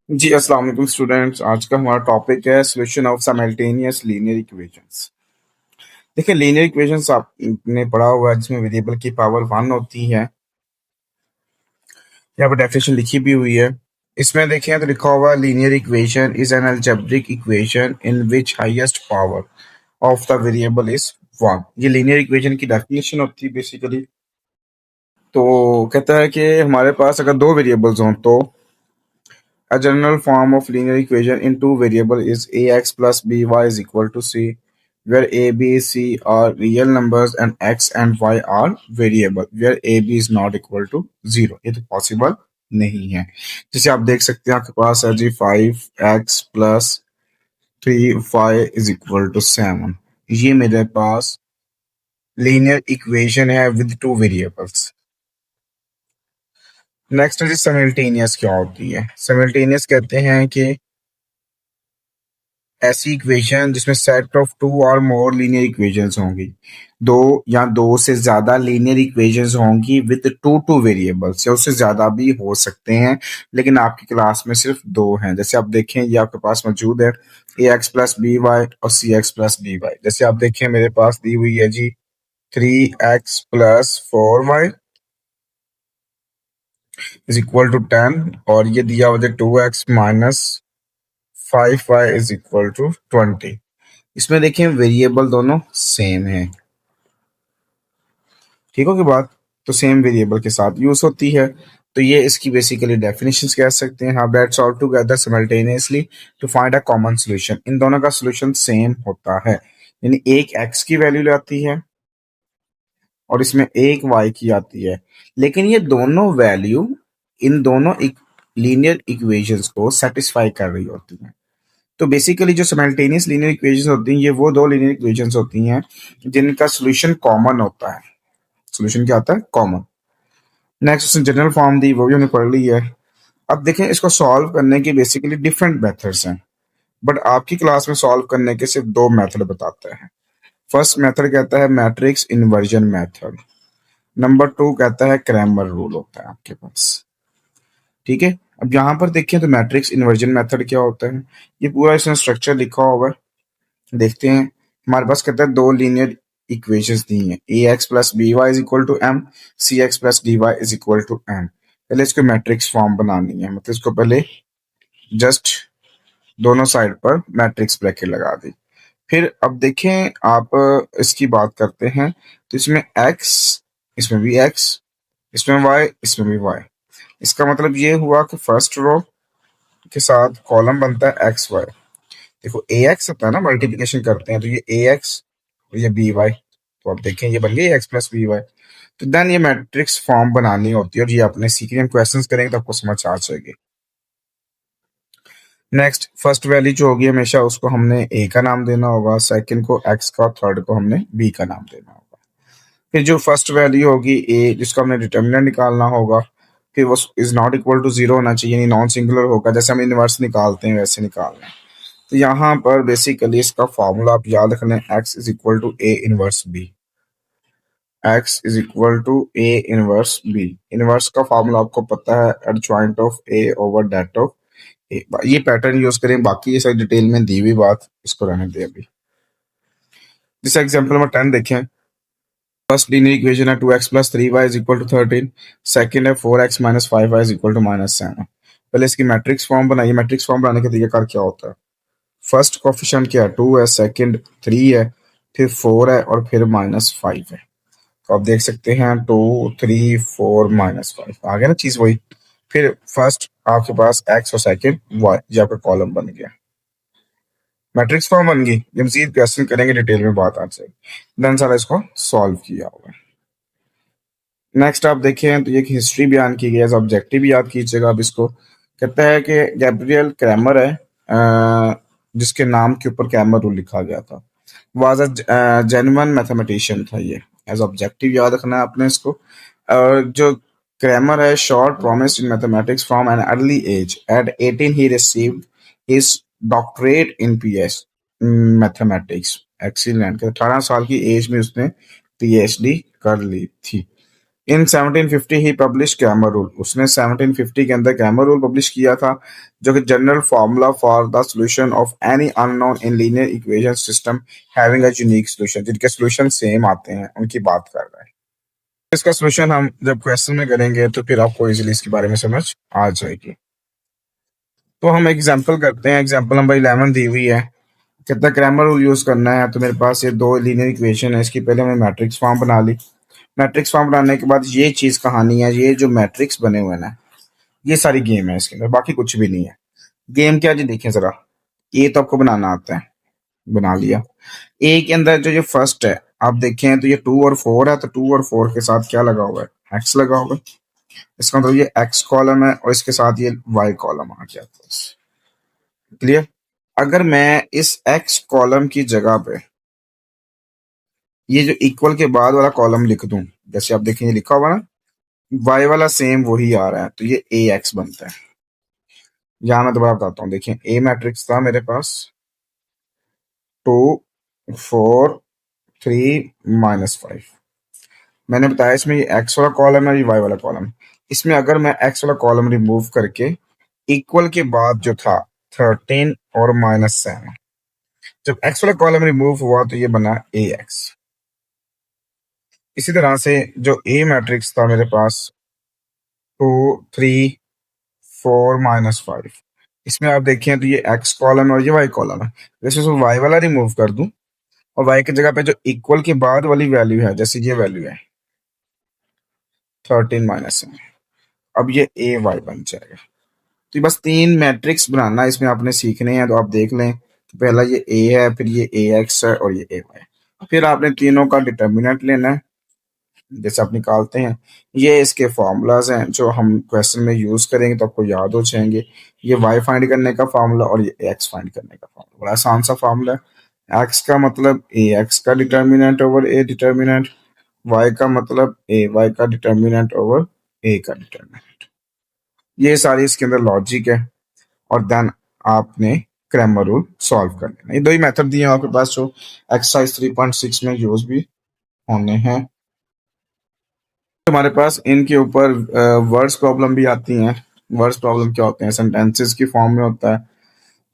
जी, अस्सलाम वालेकुम स्टूडेंट्स। आज का हमारा टॉपिक है solution of simultaneous linear equations. देखिए, लीनियर इक्वेशंस आपने पढ़ा हुआ है जिसमें वेरिएबल की पावर वन होती है। यहाँ पर डेफिनेशन लिखी भी हुई है। इसमें देखें तो लिखा हुआ linear equation is an algebraic equation in which highest power of the variable is one. ये लीनियर इक्वेशन की डेफिनेशन होती है बेसिकली। तो कहता है कि हमारे पास अगर दो वेरिएबल्स हों तो a general form of linear equation in two variables is ax plus by is equal to c, where a, b, c are real numbers and x and y are variable, where a, b is not equal to zero. ये तो possible नहीं है। जैसे आप देख सकते हैं आपके पास है जी 5x plus 3y is equal to 7। ये मेरे पास लीनियर इक्वेशन है विद टू वेरिएबल्स। नेक्स्ट है जी सिमल्टेनियस क्या होती है। सिमल्टेनियस कहते हैं कि ऐसी इक्वेशन जिसमें सेट ऑफ टू और मोर लीनियर इक्वेशंस होंगी, दो या दो से ज्यादा लीनियर इक्वेशंस होंगी विद टू वेरिएबल्स, या उससे ज्यादा भी हो सकते हैं, लेकिन आपकी क्लास में सिर्फ दो हैं। जैसे आप देखें ये आपके पास मौजूद है ए एक्स प्लस बी वाई और सी एक्स प्लस बी वाई। जैसे आप देखें मेरे पास दी हुई है जी 3x+4y इज इक्वल टू 10, और ये दिया हुआ है 2x-5y इज इक्वल टू 20। इसमें देखें वेरिएबल दोनों सेम है। ठीक हो की बात। तो सेम वेरिएबल के साथ यूज होती है। तो ये इसकी बेसिकली डेफिनेशंस कह सकते हैं। How that solve together simultaneously to find a common solution. इन दोनों का सॉल्यूशन सेम होता है, यानी एक एक्स की वैल्यू आती है और इसमें एक वाई की आती है, लेकिन ये दोनों वैल्यू इन दोनों लीनियर इक्वेशंस को सेटिस्फाई कर रही होती हैं। तो बेसिकली जो सिमल्टेनियस लीनियर इक्वेशंस होती हैं ये वो दो लीनियर इक्वेशंस होती हैं जिनका सॉल्यूशन कॉमन होता है। सॉल्यूशन क्या आता है? कॉमन। नेक्स्ट उसने जनरल फॉर्म दी, वो भी हमने पढ़ ली है। अब देखें इसको सॉल्व करने के बेसिकली डिफरेंट मेथड्स हैं, बट आपकी क्लास में सॉल्व करने के सिर्फ दो मेथड बताते हैं। फर्स्ट मेथड कहता है matrix inversion method. Number two कहता है क्रैमर रूल होता है आपके पास। ठीक है। अब यहाँ पर देखें तो मैट्रिक्स इन्वर्जन मेथड क्या होता है, ये पूरा इसमें स्ट्रक्चर लिखा हुआ है। देखते हैं। हमारे पास कहता है दो लीनियर इक्वेशंस दी हैं, A X plus B Y is equal to M, C X plus D Y is equal to N. पहले इसको मैट्रिक्स फॉर्म बनानी है, मतलब इसको पहले जस्ट दोनों साइड पर मैट्रिक्स ब्रैकेट लगा दी। फिर अब देखें आप इसकी बात करते हैं तो इसमें एक्स, इसमें भी एक्स, इसमें वाई, इसमें भी वाई। इसका मतलब ये हुआ कि फर्स्ट रो के साथ कॉलम बनता है एक्स वाई। देखो ए एक्स होता है ना, मल्टीप्लिकेशन करते हैं तो ये ए एक्स और ये बी वाई, तो आप देखें ये बन गई एक्स प्लस बी वाई। तो देन ये मैट्रिक्स फॉर्म बनानी होती है और ये आपने सीखी, हम क्वेश्चंस करेंगे तो आपको समझ आ जाएगी। नेक्स्ट फर्स्ट वैल्यू जो होगी हमेशा उसको हमने ए का नाम देना होगा, सेकंड को एक्स का, थर्ड को हमने बी का नाम देना होगा। फिर जो फर्स्ट वैल्यू होगी ए, जिसको हमने डिटर्मिनेंट निकालना होगा, फिर वो is not equal to zero होना चाहिए, यानी नॉन सिंगुलर होगा। जैसे हम इनवर्स निकालते हैं वैसे निकालना है। तो यहाँ पर बेसिकली इसका फॉर्मूला आप याद रख लें, X is equal to A inverse B. X is equal to A inverse B. Inverse का फॉर्मूला आपको पता है, adjoint of A over det of A. ये पैटर्न यूज करें, बाकी ये सारी डिटेल में दी हुई बात इसको रहने दें अभी। जैसे एग्जांपल नंबर 10 देखें। फर्स्ट लीनियर इक्वेशन है 2x+3y is equal to 13। Second है 4x-5y इज इक्वल टू -7। पहले इसकी मैट्रिक्स फॉर्म बनाइए। मैट्रिक्स फॉर्म बनाने का तरीका क्या होता है? फर्स्ट कोफिशिएंट क्या है? 2 है, सेकंड 3 है, फिर 4 है और फिर -5 है। तो आप देख सकते हैं 2 3 4 -5 आ गया ना चीज वही। फिर फर्स्ट आपके पास एक्स और सेकंड वाई, ये आपका कॉलम बन गया, मैट्रिक्स फॉर्म बन गई। जब मजीद क्वेश्चन करेंगे डिटेल में बात आ जाएगी। देन सारा इसको सॉल्व किया होगा। नेक्स्ट आप देखें तो ये हिस्ट्री बयान की गई है, ऑब्जेक्टिव याद कीजिएगा। अब इसको कहता है कि गैब्रियल क्रैमर है, जिसके नाम के ऊपर क्रैमर रूल लिखा गया था, वाज अ जेन्युइन मैथमेटिशियन था ये। एज ऑब्जेक्टिव याद रखना है आपने इसको। और जो क्रैमर है showed promise in mathematics from an early age. At 18 he received his doctorate in PH mathematics. Excellent. 18 साल की एज में उसने पीएचडी कर ली थी। इन 1750 ही पब्लिश ग्रामर रूल, उसने 1750 के अंदर ग्रामर रूल पब्लिश किया था, जो कि general formula for the solution of any unknown in linear equation system having a unique solution, जिनके सॉल्यूशन सेम आते हैं उनकी बात कर रहा है। इसका सॉल्यूशन हम जब क्वेश्चन में करेंगे तो फिर आपको इजीली इसके बारे में समझ आ जाएगी। तो हम एग्जांपल करते हैं, एग्जांपल नंबर 11 दी हुई है, कितना ग्रामर रूल यूज करना है। तो मेरे पास ये दो लीनियर इक्वेशन है, इसकी पहले हमने मैट्रिक्स फॉर्म बना ली। मैट्रिक्स फॉर्म बनाने के बाद ये चीज कहानी है, ये जो मैट्रिक्स बने हुए हैं ना, ये सारी गेम है इसके अंदर, बाकी कुछ भी नहीं है। गेम क्या जी, देखें जरा, ये तो आपको बनाना आता है, बना लिया। ए के अंदर जो ये फर्स्ट है, आप देखें तो ये 2 और 4 है, तो 2 और 4 के साथ क्या लगा हुआ है, एक्स लगा हुआ है। इसका मतलब ये एक्स कॉलम है और इसके साथ ये वाई कॉलम आ गया। क्लियर। अगर मैं इस एक्स कॉलम की जगह पे ये जो इक्वल के बाद वाला कॉलम लिख दूं, जैसे आप देखेंगे लिखा हुआ ना, वाई वाला सेम वही आ रहा है, तो ये ए एक्स बनता है। यहाँ मैं दोबारा बताता हूँ, देखिए ए मैट्रिक्स था मेरे पास 2 4 3 -5। मैंने बताया इसमें ये एक्स वाला कॉलम है, ये वाई वाला कॉलम। इसमें अगर मैं एक्स वाला कॉलम रिमूव करके इक्वल के बाद जो था 13 और -7, जब एक्स वाला कॉलम रिमूव हुआ तो ये बना ए एक्स। इसी तरह से जो ए मैट्रिक्स था मेरे पास 2 3 4 -5, इसमें आप देखें तो ये एक्स कॉलम है और ये वाई कॉलम है। जैसे उसको वाई वाला रिमूव कर दूं और वाई की जगह पे जो इक्वल के बाद वाली वैल्यू है, जैसे ये वैल्यू है 13 -7, अब ये ए वाई बन जाएगा। तो ये बस 3 मैट्रिक्स बनाना इसमें आपने सीखने हैं, तो आप देख लें। तो पहला ये ए है, फिर ये ए एक्स है और ये ए वाई। फिर आपने तीनों का डिटर्मिनेंट लेना है, जैसे आप निकालते हैं। ये इसके फॉर्मूलाज हैं जो हम क्वेश्चन में यूज करेंगे तो आपको याद हो जाएंगे। ये वाई फाइंड करने का फार्मूला और ये एक्स फाइंड करने का फार्मूला, बड़ा आसान सा फार्मूला है। एक्स का मतलब ए एक्स का determinant over A determinant, y का मतलब ए वाई का डिटर्मिनेंट ओवर ए का डिटर्मिनेंट। ये सारी इसके अंदर लॉजिक है, और देन आपने क्रैमर रूल सॉल्व कर लेना। ये दो ही मेथड दिए हैं आपके पास जो एक्सरसाइज 3.6 में यूज भी होने हैं। हमारे पास इनके ऊपर वर्ड्स प्रॉब्लम भी आती हैं। वर्ड्स प्रॉब्लम क्या होते हैं, सेंटेंसेस की फॉर्म में होता है,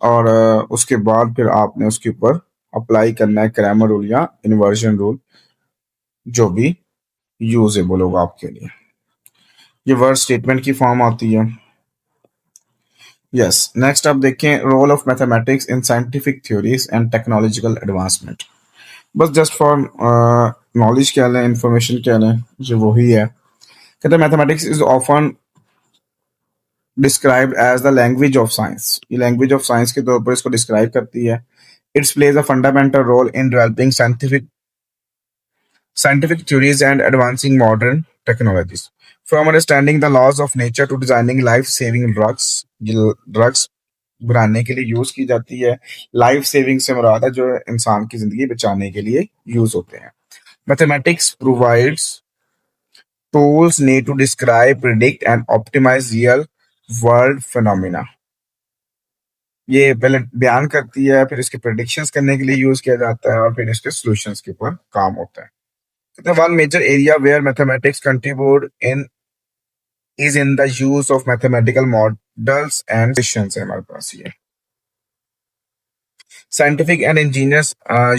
और उसके बाद फिर आपने उसके ऊपर अप्लाई करना है ग्रामर रूल या इन्वर्जन रूल, जो भी यूजेबल होगा आपके लिए। ये वर्ड स्टेटमेंट की फॉर्म आती है। यस, नेक्स्ट आप देखें, role of mathematics in scientific theories and technological advancement. बस जस्ट फॉर नॉलेज कह लें, इंफॉर्मेशन कह लें, जो वही है। कहते हैं mathematics is often described as the language of science. ये लैंग्वेज ऑफ साइंस के तौर पर इसको डिस्क्राइब करती है। It's plays a fundamental role in developing scientific theories and advancing modern technologies. From understanding the laws of nature to designing life-saving drugs, ये drugs बनाने के लिए यूज की जाती है। लाइफ सेविंग से मुराद है जो इंसान की जिंदगी बचाने के लिए यूज होते हैं। Mathematics provides tools need to describe, predict and optimize real world phenomena। ये पहले बयान करती है, फिर इसके प्रेडिक्शंस करने के लिए यूज किया जाता है, और फिर इसके सॉल्यूशंस के ऊपर काम होता है। The one major area where mathematics contribute in is in the use of mathematical models and predictions है हमारे पास ये। Scientific and engineers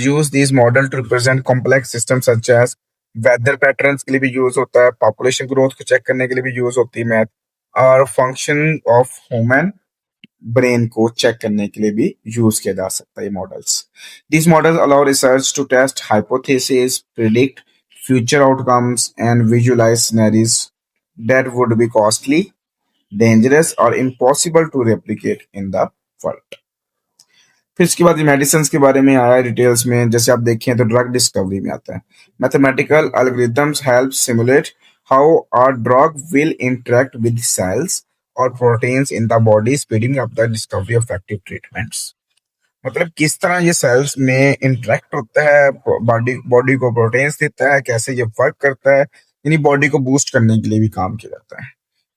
use these models to represent complex systems such as weather patterns के लिए भी use होता है, population growth को check करने के लिए भी यूज होती है मैथ, और function of human ब्रेन को चेक करने के लिए भी यूज किया जा सकता है ये models. These models allow research to test hypotheses, predict future outcomes and visualize scenarios that would be costly, dangerous or impossible to replicate in the world। फिर इसके बाद मेडिसिन के बारे में आया डिटेल्स में, जैसे आप देखें तो ड्रग डिस्कवरी में आता है। Mathematical algorithms help simulate how a drug will interact with cells और proteins in the body, speeding up the discovery of effective treatments. मतलब किस तरह ये सेल्स में इंटरेक्ट होता है, बॉडी बॉडी को प्रोटीन्स देता है, कैसे ये वर्क करता है, यानी बॉडी को बूस्ट करने के लिए भी काम किया जाता है।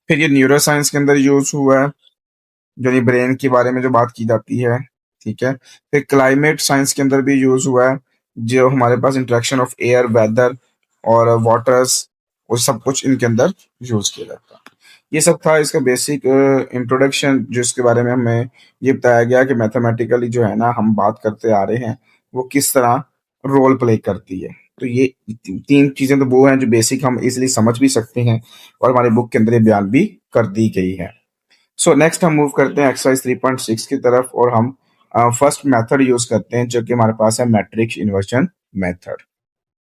फिर ये न्यूरो साइंस के अंदर यूज हुआ है, जो ये ब्रेन के बारे में जो बात की जाती है, ठीक है। फिर क्लाइमेट साइंस के अंदर भी यूज हुआ है, जो हमारे पास इंटरेक्शन ऑफ एयर, वेदर और वाटर्स और सब कुछ इनके अंदर यूज किया जाता है। ये सब था इसका बेसिक इंट्रोडक्शन, जो इसके बारे में हमें ये बताया गया कि मैथमेटिकली जो है ना हम बात करते आ रहे हैं वो किस तरह रोल प्ले करती है। तो ये तीन चीजें तो वो हैं जो बेसिक हम इजीली समझ भी सकते हैं और हमारे बुक के अंदर ये बयान भी कर दी गई है। सो नेक्स्ट हम मूव करते हैं एक्सरसाइज 3.6 की तरफ और हम फर्स्ट मेथड यूज करते हैं जो कि हमारे पास है मैट्रिक्स इन्वर्जन मेथड।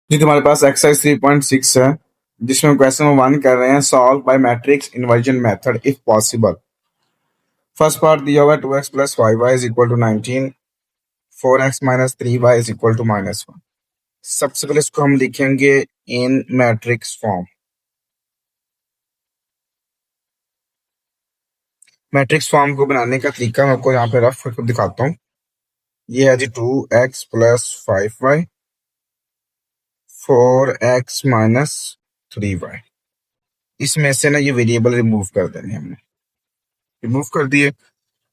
जी तुम्हारे पास एक्सरसाइज 3.6 है जिसमें क्वेश्चन नंबर 1 कर रहे हैं, solve by matrix inversion method if possible. First part दिया हुआ है 2x plus 5y is equal to 19, 4x minus 3y is equal to -1। सबसे पहले इसको हम लिखेंगे in matrix form. Matrix form को बनाने का तरीका मैं आपको यहाँ पे रफ करके दिखाता हूँ। ये है जी 2x plus 5y, 4x minus 3y। इसमें से ना ये वेरिएबल रिमूव कर देने हमने, रिमूव कर दिए।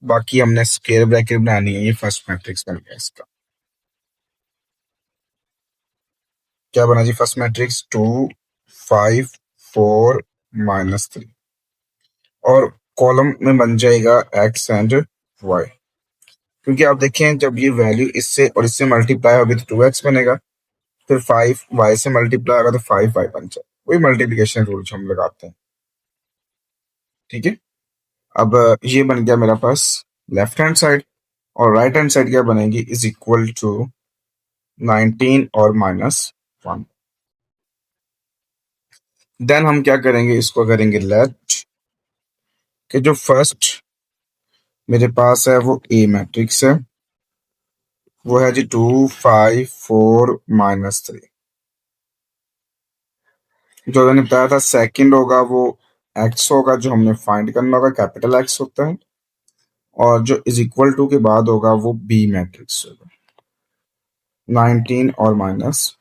बाकी हमने स्क्वायर ब्रैकेट बनानी है। ये फर्स्ट मैट्रिक्स बन गया इसका। क्या बना जी फर्स्ट मैट्रिक्स 2 5 4 -3 और कॉलम में बन जाएगा x एंड y। क्योंकि आप देखें जब ये वैल्यू इससे और इससे मल्टीप्लाई होगी तो 2x बनेगा, फिर 5y से मल्टीप्लाई होगा तो 5y बन जाए। वही मल्टीप्लिकेशन रूल जो हम लगाते हैं। ठीक है, अब ये बन गया मेरा पास लेफ्ट हैंड साइड और राइट हैंड साइड क्या बनेगी, इज इक्वल टू 19 और -1। देन हम क्या करेंगे, इसको करेंगे लेट कि जो फर्स्ट मेरे पास है वो ए मैट्रिक्स है, वो है जी 2 5 4 -3। जो मैंने बताया था सेकंड होगा वो एक्स होगा, जो हमने फाइंड करना होगा, कैपिटल एक्स होता है। और जो इज इक्वल टू के बाद होगा वो बी मैट्रिक्स होगा, 19 और -1।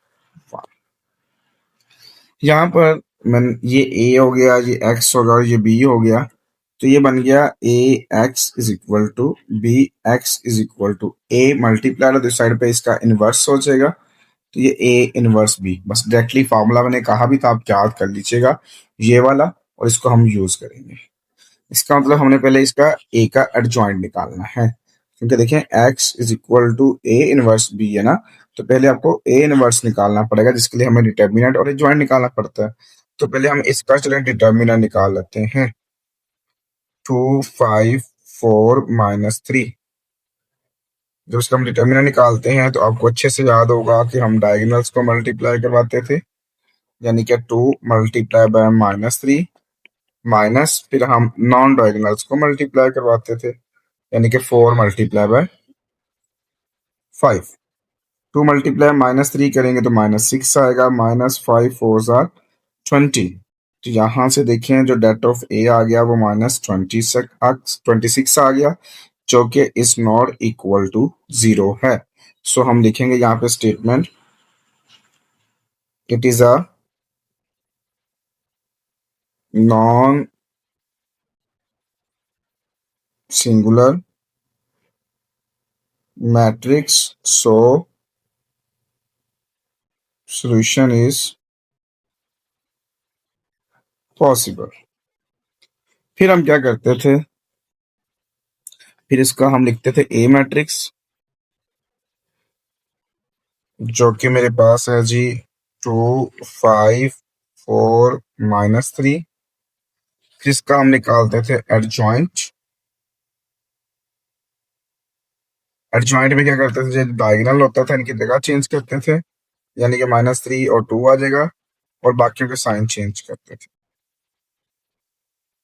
यहाँ पर मैंने ये ए हो गया, ये एक्स होगा और ये बी हो गया, तो ये बन गया A X is equal to B X is equal to A multiply this side पे इसका इनवर्स हो जाएगा, तो ये ए इनवर्स बी। बस डायरेक्टली फार्मूला मैंने कहा भी था, आप याद कर लीजिएगा ये वाला, और इसको हम यूज करेंगे। इसका मतलब हमने पहले इसका ए का एडजॉइंट निकालना है, क्योंकि देखें x is equal to A inverse B है ना, तो पहले आपको ए इनवर्स निकालना पड़ेगा, जिसके लिए हमें डिटर्मिनेंट और एडजॉइंट निकालना पड़ता है। तो पहले हम इसका चले डिटर्मिनेंट निकाल लेते हैं, 2 5 4 -3। जब इसका हम डिटर्मिनेंट निकालते हैं तो आपको अच्छे से याद होगा कि हम डायगोनल्स को मल्टीप्लाई करवाते थे, यानी कि 2 मल्टीप्लाई बाय -3 माइनस, फिर हम नॉन डायगोनल्स को मल्टीप्लाई करवाते थे, यानी कि 4 मल्टीप्लाई बाय 5। 2 मल्टीप्लाई -3 करेंगे तो -6 आएगा, -5 4 आर 20। तो यहाँ से देखें जो डेट ऑफ ए आ गया वो -26 आ गया, जो कि इज नॉट इक्वल टू 0 है। सो हम लिखेंगे यहाँ पे statement, it is a non singular matrix, so solution is possible। फिर हम क्या करते थे, फिर इसका हम लिखते थे ए मैट्रिक्स, जो कि मेरे पास है जी 2 5 4 -3। फिर इसका हम निकालते थे एडजॉइंट। एडजॉइंट में क्या करते थे, जो डायगोनल होता था इनकी जगह चेंज करते थे, यानी कि -3 और 2 आ जाएगा, और बाकियों के साइन चेंज करते थे।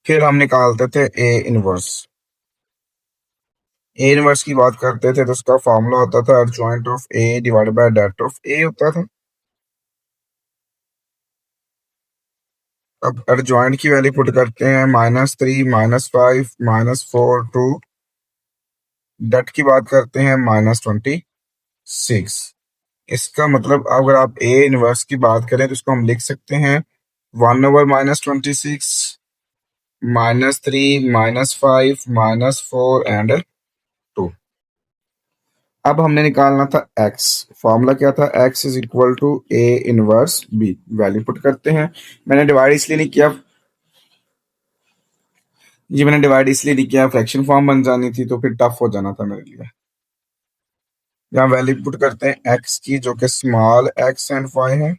फिर हम निकालते थे ए इनवर्स। ए इनवर्स की बात करते थे तो उसका फॉर्मूला होता था adjoint of A divided by det of A होता था। अब एडजॉइंट की वैल्यू पुट करते हैं, -3 -5 -4 2। डेट की बात करते हैं -26। इसका मतलब अगर आप ए इनवर्स की बात करें तो इसको हम लिख सकते हैं 1/-26 -3 -5 -4 एंड 2। अब हमने निकालना था एक्स। फॉर्मूला क्या था? X is equal to A inverse B. Value put करते हैं। मैंने डिवाइड इसलिए नहीं किया, जी मैंने डिवाइड इसलिए नहीं किया, फ्रैक्शन फॉर्म बन जानी थी तो फिर टफ हो जाना था मेरे लिए। यहाँ वैल्यू पुट करते हैं एक्स की, जो कि स्मॉल एक्स एंड वाई है।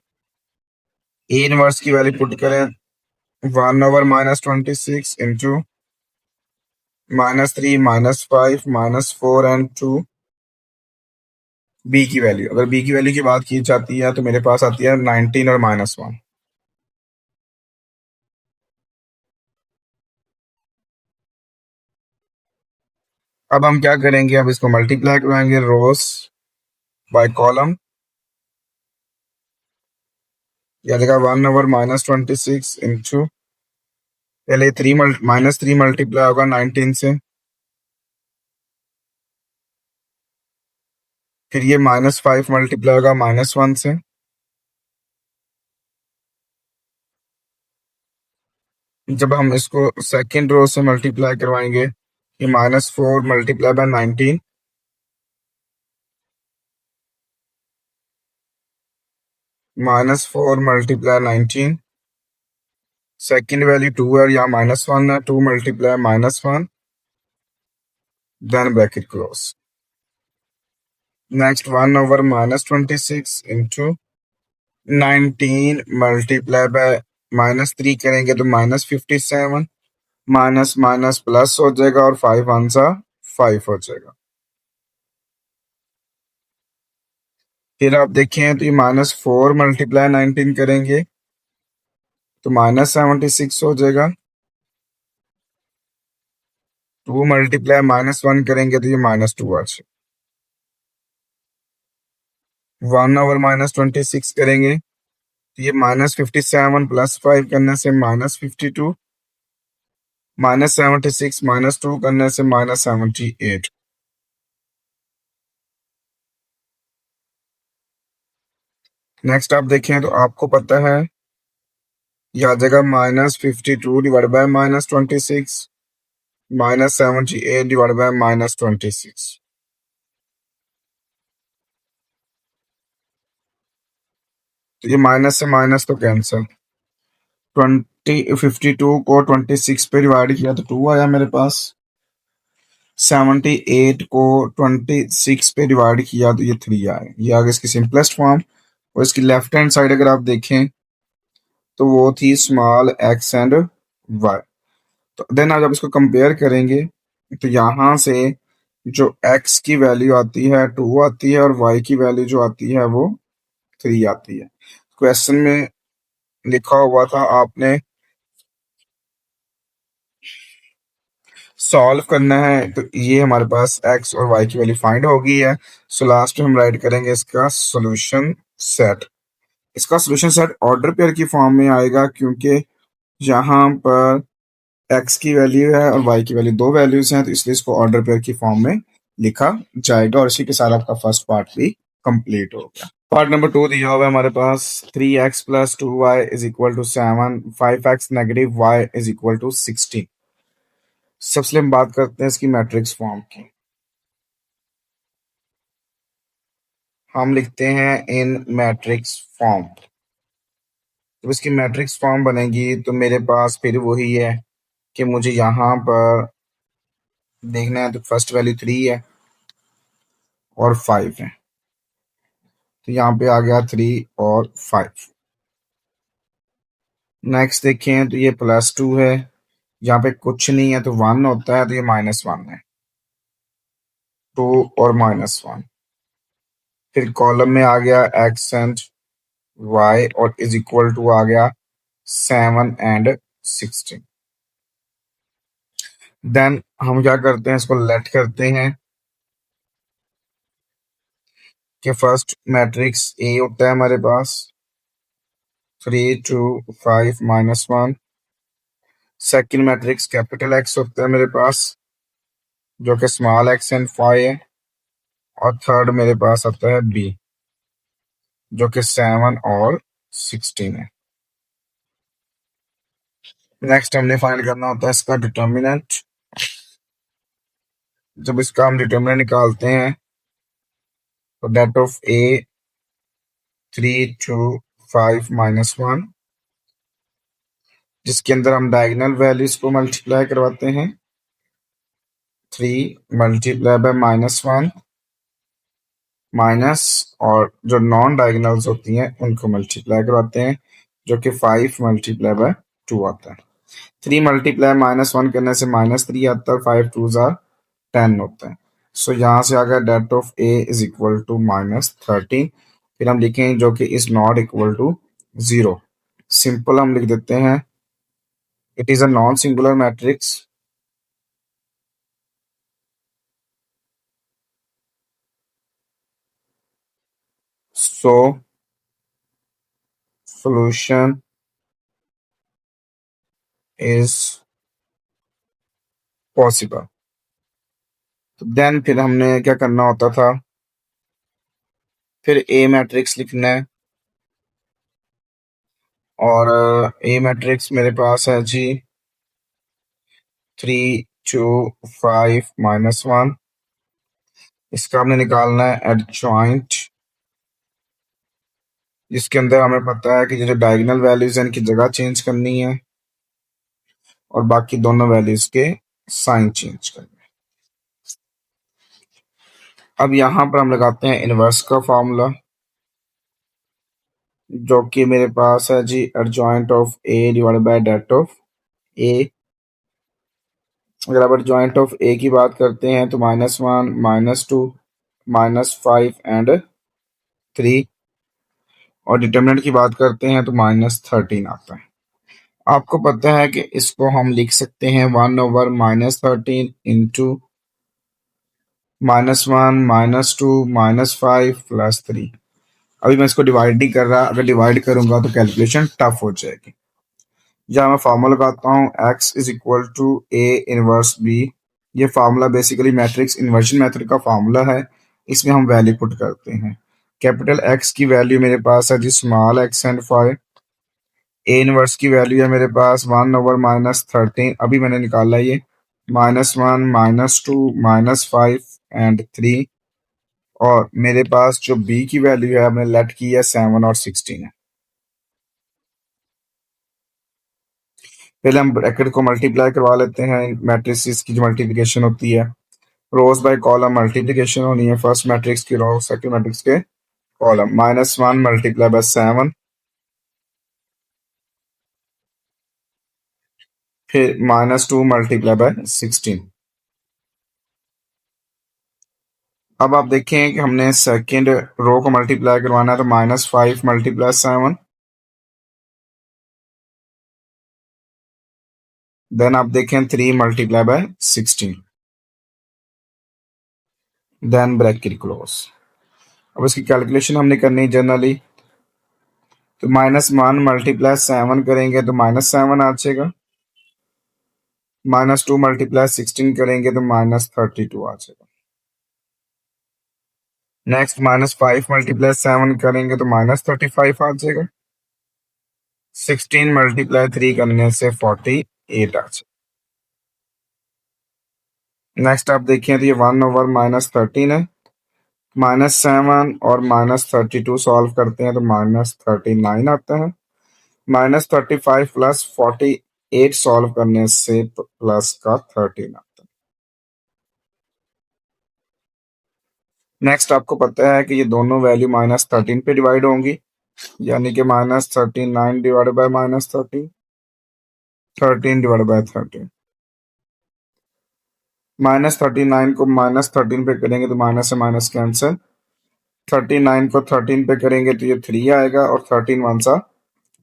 ए इनवर्स की वैल्यू पुट करें, 1/-26 इंटू -3 -5 -4 एंड 2। बी की वैल्यू, अगर बी की वैल्यू की बात की जाती है तो मेरे पास आती है 19 और -1। अब हम क्या करेंगे, अब इसको मल्टीप्लाई कराएंगे रोज बाय कॉलम। या जगह 1/-26 इंटू, पहले -3 मल्टीप्लाई होगा 19 से, फिर ये -5 मल्टीप्लाई होगा -1 से, जब हम इसको सेकेंड रो से मल्टीप्लाई करवाएंगे, ये -4 multiply by 19, -4 multiply 19, second value 2 है और यहाँ -1 है, 2 multiply -1, then bracket close. Next 1/-26 into 19 multiply by -3 करेंगे तो -57, माइनस माइनस प्लस हो जाएगा और 5 आंसर 5 हो जाएगा। फिर आप देखें तो ये -4 मल्टीप्लाई 19 करेंगे तो -76 हो जाएगा। 2 मल्टीप्लाई -1 करेंगे तो ये -2 आ जाएगा। 1/-26 करेंगे तो ये -57 +5 करने से -52, -76 -2 करने से -78। नेक्स्ट आप देखें तो आपको पता है ये आ जाएगा -52 डिवाइड बाय -26, -78 डिवाइड बाय -26। तो ये माइनस से माइनस तो कैंसिल। 52 को 26 पे डिवाइड किया तो 2 आया मेरे पास। 78 को 26 पे डिवाइड किया तो ये 3 आया। ये आ गया इसकी सिंपलेस्ट फॉर्म। और इसकी लेफ्ट हैंड साइड अगर आप देखें तो वो थी स्मॉल एक्स एंड वाई। तो देन आज आप इसको कंपेयर करेंगे तो यहाँ से जो एक्स की वैल्यू आती है 2 आती है और वाई की वैल्यू जो आती है वो 3 आती है। क्वेश्चन में लिखा हुआ था आपने सॉल्व करना है, तो ये हमारे पास एक्स और वाई की वैल्यू फाइंड हो गई है। सो लास्ट में हम राइट करेंगे इसका सॉल्यूशन सेट। इसका सॉल्यूशन सेट ऑर्डर पेयर की फॉर्म में आएगा, क्योंकि यहाँ पर एक्स की वैल्यू है और वाई की वैल्यू दो वैल्यूज हैं, तो इसलिए इसको ऑर्डर पेयर की फॉर्म में लिखा जाएगा। और इसी के साथ आपका फर्स्ट पार्ट भी कंप्लीट हो गया। पार्ट नंबर 2 दिया हुआ है हमारे पास, 3x + 2y is equal to 7, 5x - y is equal to 16। सबसे हम बात करते हैं इसकी मैट्रिक्स फॉर्म की। हम लिखते हैं इन मैट्रिक्स फॉर्म। जब इसकी मैट्रिक्स फॉर्म बनेगी तो मेरे पास फिर वही है कि मुझे यहाँ पर देखना है, तो फर्स्ट वैल्यू 3 है और 5 है, तो यहाँ पे आ गया 3 और 5। नेक्स्ट देखें तो ये +2 है, यहाँ पे कुछ नहीं है तो 1 होता है, तो ये -1 है, 2 और -1। फिर कॉलम में आ गया एक्स एंड वाई और इज इक्वल टू आ गया 7 एंड 16। देन हम क्या करते हैं, इसको लेट करते हैं कि फर्स्ट मैट्रिक्स ए होता है हमारे पास 3 2 5 -1। सेकेंड मैट्रिक्स कैपिटल एक्स होता है मेरे पास, जो कि स्मॉल एक्स एंड 5 है। और थर्ड मेरे पास आता है बी, जो कि 7 और 16 है। नेक्स्ट हमने फाइंड करना होता है इसका डिटर्मिनेंट। जब इसका हम डिटर्मिनेंट निकालते हैं तो डेट ऑफ ए 3 2 5 -1, जिसके अंदर हम डायगोनल वैल्यूज को मल्टीप्लाई करवाते हैं। 3 × -1 माइनस, और जो नॉन डायगोनल्स होती हैं उनको मल्टीप्लाई करवाते हैं, जो कि 5 × 2 आता है। 3 × -1 करने से -3 आता है, 5 2 ज़ार 10 होता है। सो यहाँ से आ गया det of A is equal to -13। फिर हम लिखेंगे जो कि is not equal to 0। Simple हम लिख देते हैं, it is a non singular matrix so solution is possible। तो देन फिर हमने क्या करना होता था, फिर ए मैट्रिक्स लिखना है। और ए मैट्रिक्स मेरे पास है जी 3 2 5 -1। इसका हमने निकालना है एडजॉइंट, जिसके अंदर हमें पता है कि जो डायगोनल वैल्यूज हैं इनकी जगह चेंज करनी है और बाकी दोनों वैल्यूज के साइन चेंज करने हैं। अब यहाँ पर हम लगाते हैं इनवर्स का फॉर्मूला, जो कि मेरे पास है जी adjoint of A divided by det of A. अगर आप एडजॉइंट ऑफ ए की बात करते हैं तो -1 -2 -5 एंड 3, और डिटरमिनेंट की बात करते हैं तो -13 आता है। आपको पता है कि इसको हम लिख सकते हैं 1/-13 इंटू -1 -2 -5 +3। अभी मैं इसको डिवाइड नहीं कर रहा, अगर डिवाइड करूंगा तो कैलकुलेशन टफ हो जाएगी। जहाँ मैं फार्मूला लगाता हूँ x is equal to A inverse B. ये formula basically matrix inversion method का फार्मूला है। इसमें हम वैल्यू पुट करते हैं। कैपिटल X की वैल्यू मेरे पास है जी small x and 5। A inverse की वैल्यू है मेरे पास 1/-13, अभी मैंने निकाला ये -1 -2 -5 एंड 3। और मेरे पास जो b की वैल्यू है हमने लेट की है 7 और 16 है। पहले हम ब्रैकेट को मल्टीप्लाई करवा लेते हैं। मैट्रिसेस की जो मल्टीप्लिकेशन होती है, रोज बाय कॉलम मल्टीप्लिकेशन होनी है। फर्स्ट मैट्रिक्स की रो, सेकंड मैट्रिक्स के कॉलम। -1 मल्टीप्लाई बाय 7, फिर -2 मल्टीप्लाई बाय 16। अब आप देखें कि हमने सेकंड रो को मल्टीप्लाई करवाना है, तो -5 मल्टीप्लाई 7, देन आप देखें 3 multiply by 16, then bracket close. अब इसकी कैलकुलेशन हमने करनी है जनरली, तो -1 मल्टीप्लाई 7 करेंगे तो -7 आ जाएगा। -2 मल्टीप्लाई 16 करेंगे तो -32 आ जाएगा। नेक्स्ट -5 मल्टीप्लाई 7 करेंगे तो -35 आ जाएगा। 16 मल्टीप्लाई 3 करने से 48 आ जाएगा। नेक्स्ट आप देखें तो ये 1/-13 है। -7 और -32 सॉल्व करते हैं तो -39 आता है। -35 प्लस 48 सॉल्व करने से प्लस का 13 आता है। नेक्स्ट आपको पता है कि ये दोनों वैल्यू -13 पे डिवाइड होंगी, यानी कि -39 डिवाइड बाय -13, 13 डिवाइड बाय 13। -39 को -13 पे करेंगे तो माइनस से माइनस कैंसिल। 39 को 13 पे करेंगे तो ये 3 आएगा, और 13 वन सा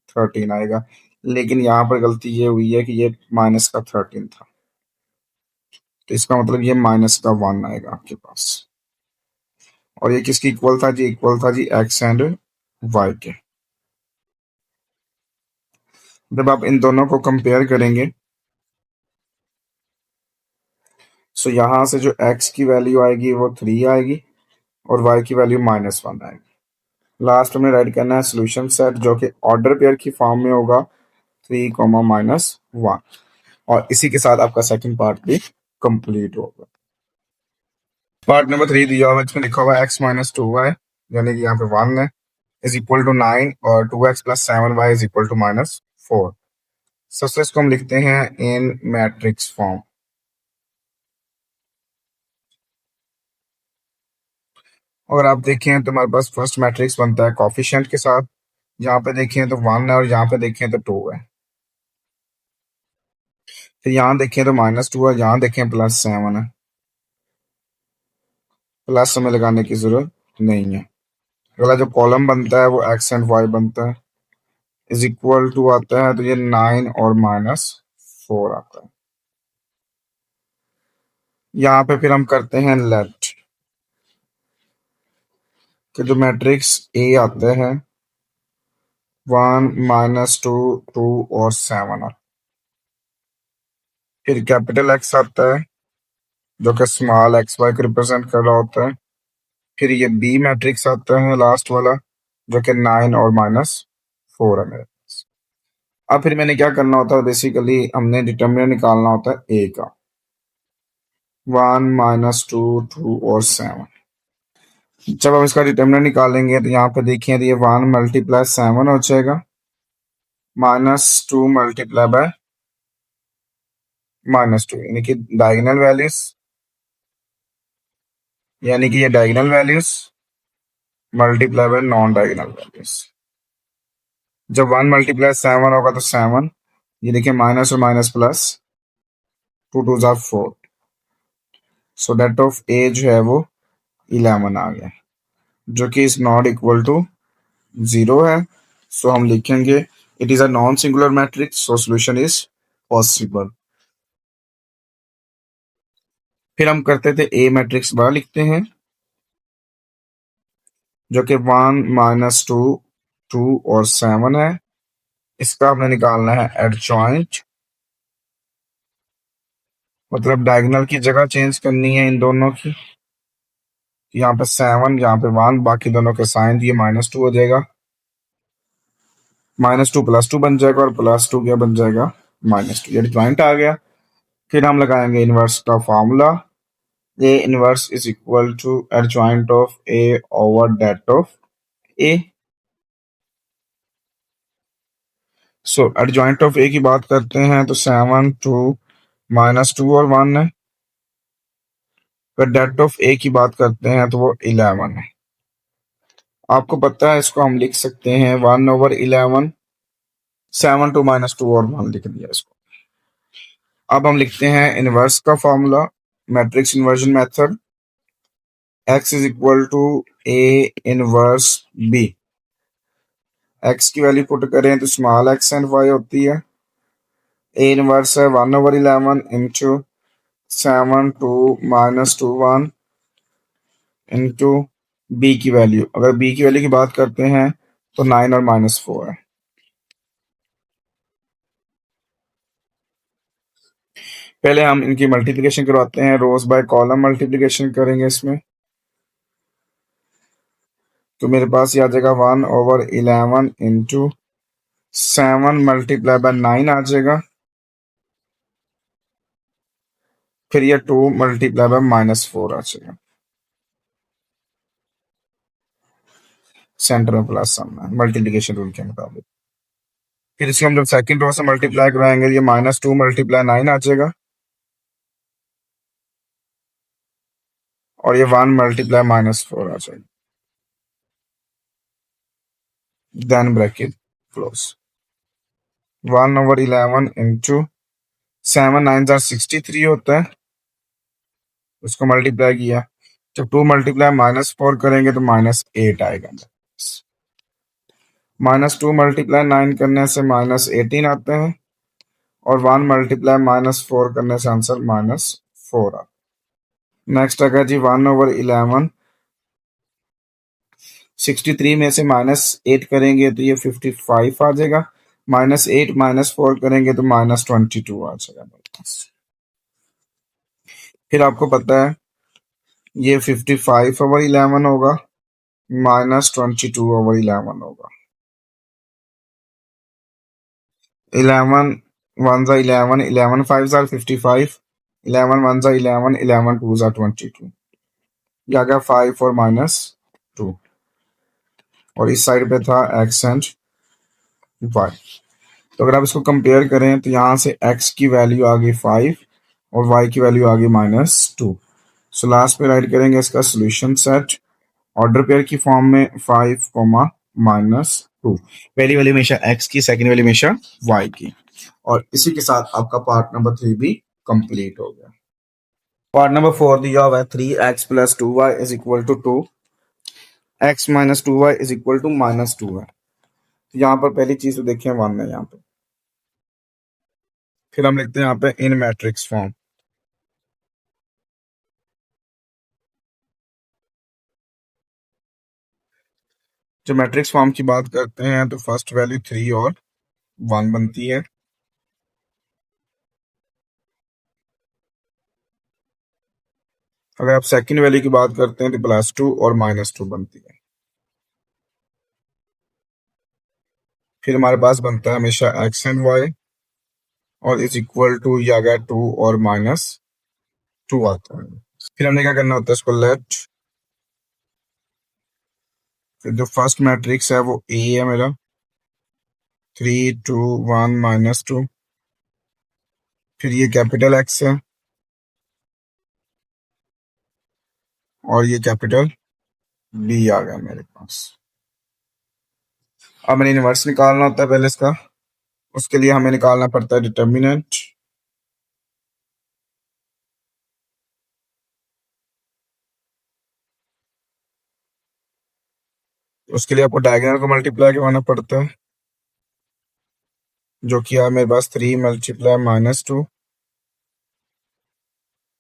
13 आएगा। लेकिन यहाँ पर गलती ये हुई है कि ये माइनस का 13 था, तो इसका मतलब ये -1 आएगा आपके पास। और ये किसकी इक्वल था जी? इक्वल था जी एक्स एंड वाई के। जब आप इन दोनों को कंपेयर करेंगे, सो यहाँ से जो x की वैल्यू आएगी वो 3 आएगी और y की वैल्यू -1 आएगी। लास्ट में राइट करना है सोल्यूशन सेट, जो कि ऑर्डर पेयर की फॉर्म में होगा 3, -1। और इसी के साथ आपका सेकंड पार्ट भी कंप्लीट होगा। पार्ट नंबर 3 दिया हुआ है, इसमें लिखा हुआ है x माइनस टू वाई, यानी कि यहाँ पे 1 है, इज इक्वल टू 9 और 2x plus 7y is equal to minus 4। सबसे इसको हम लिखते हैं इन मैट्रिक्स फॉर्म। अगर आप देखें तो हमारे पास फर्स्ट मैट्रिक्स बनता है कॉफिशिएंट के साथ, यहाँ पे देखें तो 1 है और यहाँ पे देखें तो 2 है। फिर यहाँ देखें तो माइनस 2 है, यहाँ देखें प्लस 7 है। प्लस हमें लगाने की जरूरत नहीं है। अगला जो कॉलम बनता है वो एक्स एंड वाई बनता है, इज इक्वल टू आता है तो ये 9 और माइनस 4 आता है। यहाँ पे फिर हम करते हैं लेट कि जो मैट्रिक्स ए आते हैं 1 माइनस 2 2 और 7 आता है। फिर कैपिटल एक्स आता है जो कि स्मॉल एक्स वाई को रिप्रेजेंट कर रहा होता है। फिर ये बी मैट्रिक्स आता है लास्ट वाला जो कि 9 और माइनस 4 है मेरे पास। अब फिर मैंने क्या करना होता है, बेसिकली हमने डिटर्मिनेंट निकालना होता है ए का, 1 माइनस 2 2 और 7। जब हम इसका डिटर्मिनेंट निकालेंगे तो यहाँ पे देखिए तो ये 1 मल्टीप्लाई 7 हो जाएगा, माइनस 2 मल्टीप्लाई बाय माइनस 2, यानी कि डायगोनल वैल्यूज, यानी कि ये diagonal values multiply by non diagonal values. जब 1 मल्टीप्लाई 7 होगा तो 7, ये देखिए माइनस और माइनस प्लस, 2 2 जार 4, सो डेट ऑफ ए जो है वो 11 आ गया, जो कि इज नॉट इक्वल टू 0 है। सो हम लिखेंगे it is a non singular matrix, so solution is possible. फिर हम करते थे ए मैट्रिक्स बार लिखते हैं जो कि 1 माइनस 2 2 और 7 है। इसका हमने निकालना है एडजॉइंट, मतलब डायगोनल की जगह चेंज करनी है इन दोनों की। यहाँ पे 7, यहाँ पे 1, बाकी दोनों के साइन दिए, माइनस 2 हो जाएगा, माइनस 2 प्लस 2 बन जाएगा और प्लस 2 क्या बन जाएगा, माइनस 2, ये एडजॉइंट आ गया। फिर हम लगाएंगे इनवर्स का formula, A inverse is equal to adjoint of A over det of A. So adjoint of A की बात करते हैं तो 7 2 माइनस 2 और 1 है। फिर डेट ऑफ ए की बात करते हैं तो वो 11 है। आपको पता है इसको हम लिख सकते हैं 1 ओवर 11, 7 2 माइनस 2 और 1 लिख दिया इसको। अब हम लिखते हैं इनवर्स का formula, matrix inversion method, x is equal to A inverse B. x की वैल्यू पुट करें तो स्मॉल x एंड y होती है, ए इनवर्स है 1 over 11 into 7 2 minus 2 1 into B की वैल्यू, अगर बी की वैल्यू की बात करते हैं तो 9 और माइनस 4 है। पहले हम इनकी मल्टीप्लिकेशन करवाते हैं, रोज बाय कॉलम मल्टीप्लिकेशन करेंगे इसमें, तो मेरे पास ये आ जाएगा 1 ओवर 11 इंटू 7 मल्टीप्लाई बाय 9 आ जाएगा, फिर ये 2 मल्टीप्लाई बाय माइनस 4 आ जाएगा, सेंटर में प्लस सामना है मल्टीप्लिकेशन रूल के मुताबिक। फिर इसको हम जब सेकंड रो से मल्टीप्लाई कराएंगे ये माइनस 2 मल्टीप्लाई 9 आ जाएगा और ये 1 मल्टीप्लाई माइनस 4 आ जाएगा, then bracket close, 1 over 11 into 7 9 जार 63 होता है, उसको मल्टीप्लाई किया, जब 2 मल्टीप्लाई माइनस 4 करेंगे तो माइनस 8 आएगा। माइनस 2 मल्टीप्लाई 9 करने से माइनस 18 आते हैं और 1 मल्टीप्लाई माइनस 4 करने से आंसर माइनस 4 आता है। नेक्स्ट अगर जी 1 ओवर 11, 63 में से माइनस 8 करेंगे तो ये 55 आ जाएगा, माइनस 8 माइनस 4 करेंगे तो माइनस 22 आ जाएगा। फिर आपको पता है ये 55 ओवर 11 होगा, माइनस 22 ओवर 11 होगा, 11 1 जा 11, 11 5 जा 55, 11 1 जा 11, 11 2 जा 22, ये आ गया 5 और -2, और इस साइड पे था x एंड y। तो अगर आप इसको कंपेयर करें तो यहाँ से x की वैल्यू आ गई 5 और y की वैल्यू आ गई -2। सो लास्ट पे राइट करेंगे इसका सोल्यूशन सेट ऑर्डर पेयर की फॉर्म में 5, -2। पहली वाली हमेशा x की, सेकंड वाली हमेशा y की। और इसी के साथ आपका पार्ट नंबर 3 भी कंप्लीट हो गया। पार्ट नंबर 4 दिया हुआ है 3x + 2y = 2, x - 2y = -2 है। तो यहाँ पर पहली चीज तो देखिए 1 है यहाँ पे। फिर हम लिखते हैं यहाँ पे इन मैट्रिक्स फॉर्म। जब मैट्रिक्स फॉर्म की बात करते हैं तो फर्स्ट वैल्यू 3 और 1 बनती है। अगर आप सेकंड वैल्यू की बात करते हैं तो +2 और -2 बनती है। फिर हमारे पास बनता है हमेशा x एंड y और = या गया 2 और -2 आता है। फिर हमने क्या करना होता है, इसको लेट, फिर जो फर्स्ट मैट्रिक्स है वो ए है मेरा, 3, 2, 1, -2। फिर ये कैपिटल एक्स है और ये कैपिटल बी आ गया मेरे पास। अब मैंने इनवर्स निकालना होता है पहले इसका। उसके लिए हमें निकालना पड़ता है डिटर्मिनेंट। उसके लिए आपको डायगोनल को मल्टीप्लाई करवाना पड़ता है, जो कि है मेरे पास 3 × -2।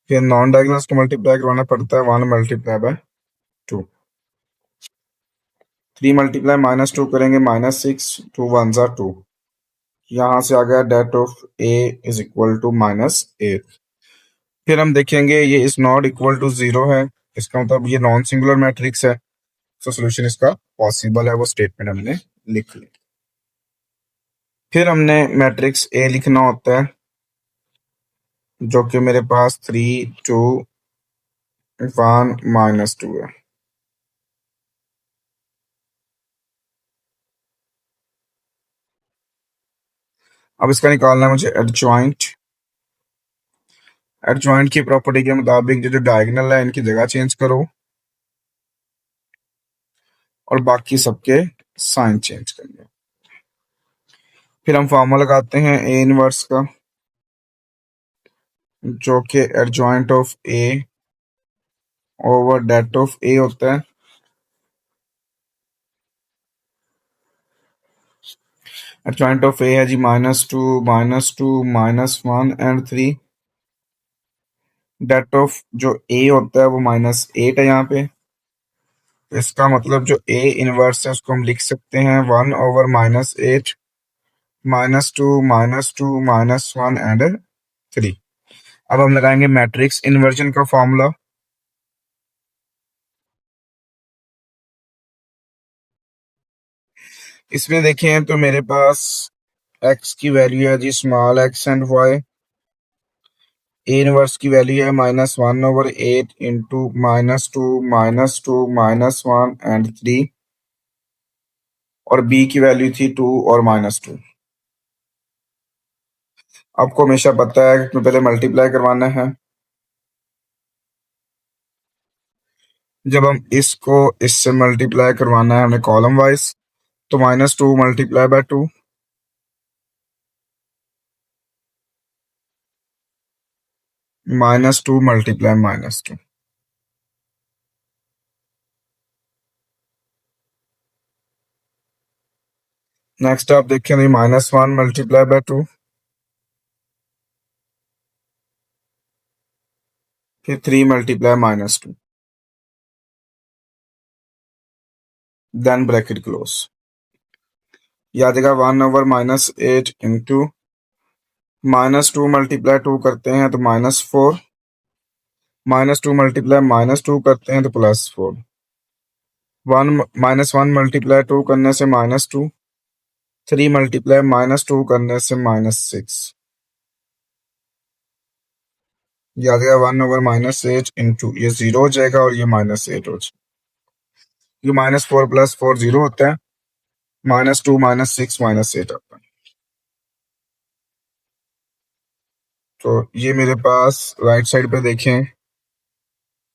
फिर नॉन डायगोनल्स को मल्टीप्लाई करवाना पड़ता है 1 × 2। 3 × -2 करेंगे -6, 2 1 ज़ा 2। यहाँ से आ गया डेट ऑफ ए = -8। फिर हम देखेंगे ये इज नॉट इक्वल टू 0 है, इसका मतलब ये नॉन सिंगुलर मैट्रिक्स है। तो सोल्यूशन इसका पॉसिबल है, वो स्टेटमेंट हमने लिख ली। फिर हमने मैट्रिक्स ए लिखना होता है, जो कि मेरे पास 3, 2, 1, -2 है। अब इसका निकालना है मुझे एडजॉइंट। एडजॉइंट की प्रॉपर्टी के मुताबिक जो डायगोनल है इनकी जगह चेंज करो और बाकी सबके साइन चेंज करेंगे। फिर हम फॉर्मूला लगाते हैं ए इनवर्स का, जो कि adjoint of A over det of A होता है। एडजॉइंट ऑफ ए है जी -2, -2, -1 एंड 3। डेट ऑफ जो ए होता है वो -8 है यहाँ पे। इसका मतलब जो ए इनवर्स है उसको हम लिख सकते हैं 1 ओवर -8, -2, -2, -1 एंड 3। अब हम लगाएंगे मैट्रिक्स इन्वर्जन का फॉर्मूला। इसमें देखें तो मेरे पास x की वैल्यू है जी small x and y। A inverse की वैल्यू है -1/8 इंटू -2, -2, -1 एंड 3। और b की वैल्यू थी 2 और -2। आपको हमेशा पता है कि पहले मल्टीप्लाई करवाना है। जब हम इसको इससे मल्टीप्लाई करवाना है हमें कॉलम वाइज, तो -2 × 2, -2 × -2। नेक्स्ट आप देखें -1 × 2, फिर 3 × -2, देन ब्रैकेट क्लोज। याद देगा 1/-8 इंटू -2 × 2 करते हैं तो -4, -2 × -2 करते हैं तो +4, 1 -2 करने से -2, 3 × -2 करने से -6, ये आ गया 1/-8 इंटू, ये 0 हो जाएगा और ये -8 हो जाएगा। ये -4 + 4 0 होता है, -2 -6 -8 आता है। तो ये मेरे पास राइट साइड पे देखें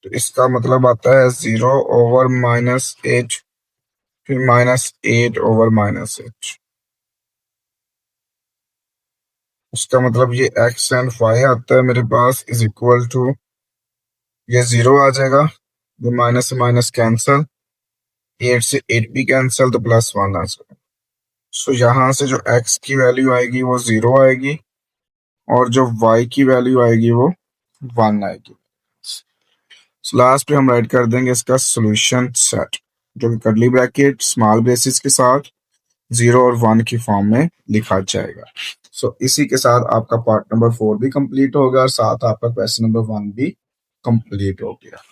तो इसका मतलब आता है 0/-8, फिर -8/-8। उसका मतलब ये x एंड y आता है मेरे पास इज इक्वल टू, ये 0 आ जाएगा, ये माइनस से माइनस कैंसल, 8 से 8 भी कैंसल, तो +1 आ जाएगा। सो यहाँ से जो x की वैल्यू आएगी वो 0 आएगी और जो y की वैल्यू आएगी वो 1 आएगी। लास्ट पे हम राइट कर देंगे इसका सोल्यूशन सेट, जो कि कर्ली ब्रैकेट स्मॉल ब्रेसेस के साथ 0 और 1 की फॉर्म में लिखा जाएगा। सो इसी के साथ आपका पार्ट नंबर 4 भी कंप्लीट होगा और साथ आपका क्वेश्चन नंबर 1 भी कंप्लीट हो गया।